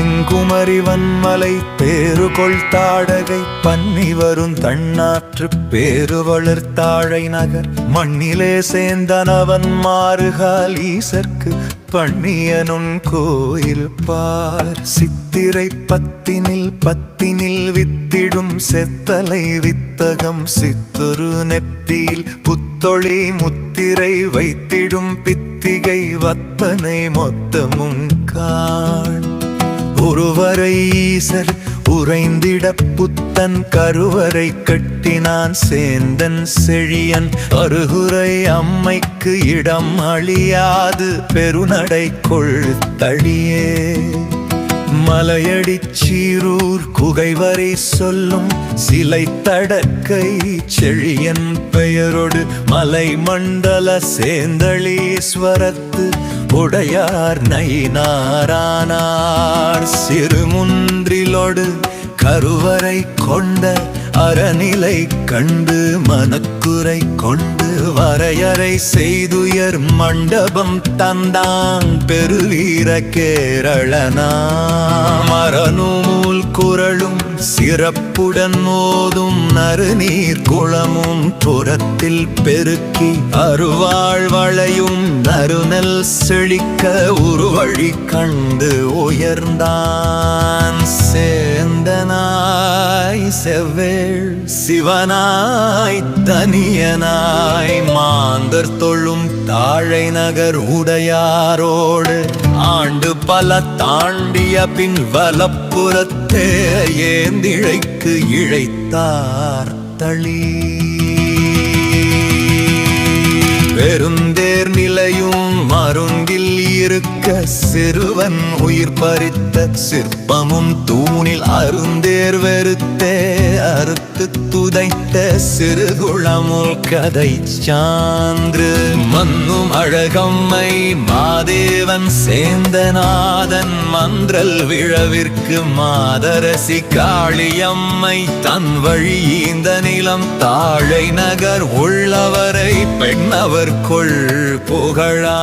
செங்குமரி வன்மலை பேருகொள் தாடகை பன்னி வரும் தன்னாற்று பேரு வளர்த்தாழை நகர் மண்ணிலே சேந்தனவன் மாறுகால் ஈசற்கு பண்ணியனுன் கோயில் பார் சித்திரை பத்தினில் வித்திடும் செத்தலை வித்தகம் சித்துரு நெத்தியில் புத்தொளி முத்திரை வைத்திடும் பித்திகை வத்தனை மொத்தமும் காண் ஒருவரை ஈசர் உறைந்திட புத்தன் கருவறை கட்டினான் சேந்தன் செழியன் அருகுரை அம்மைக்கு இடம் அழியாது பெருநடை கொள்தழியே மலையடி சீரூர் குகைவரை சொல்லும் சிலை தடக்கை செழியன் பெயரோடு மலை மண்டல சேந்தளீஸ்வரத்து உடையார் நயினாரானார் சிறுமுன்றிலோடு கருவறை கொண்ட அறநிலை கண்டு மனக்குறை கொண்டு வரையறை செய்துயர் மண்டபம் தந்தான் பெருவீர கேரளனா மரநூல் குரலும் சிறப்புடன் ஓதும் நறுநீர் குளமும் புறத்தில் பெருக்கி அருவாள் வளையும் நறுநெல் செழிக்க உருவழி கண்டு உயர்ந்தான் சேந்தனாய் செவ்வேள் சிவனாய் தனியனாய் மாந்தர் தொழும் தாழை நகர் உடையாரோடு ஆண்டு பல தாண்டிய பின் வலப்புறத்தே ஏந்திழைக்கு இழைத்தார் தளி பெருந்தேர் நிலையும் மருங்கில் இருக்க சிறுவன் உயிர் பறித்த சிற்பமும் தூணில் அருந்தேர் வெறுத்தே அறுத்து துதைத்த சிறுகுளமுல் கதை சான்று மன்னும் அழகம்மை மாதேவன் சேந்தநாதன் மன்றல் விழவிற்கு மாதரசி காளியம்மை தன் வழி இந்த நிலம் தாழை நகர் உள்ளவரை பெண்ணவர் கொள் புகழா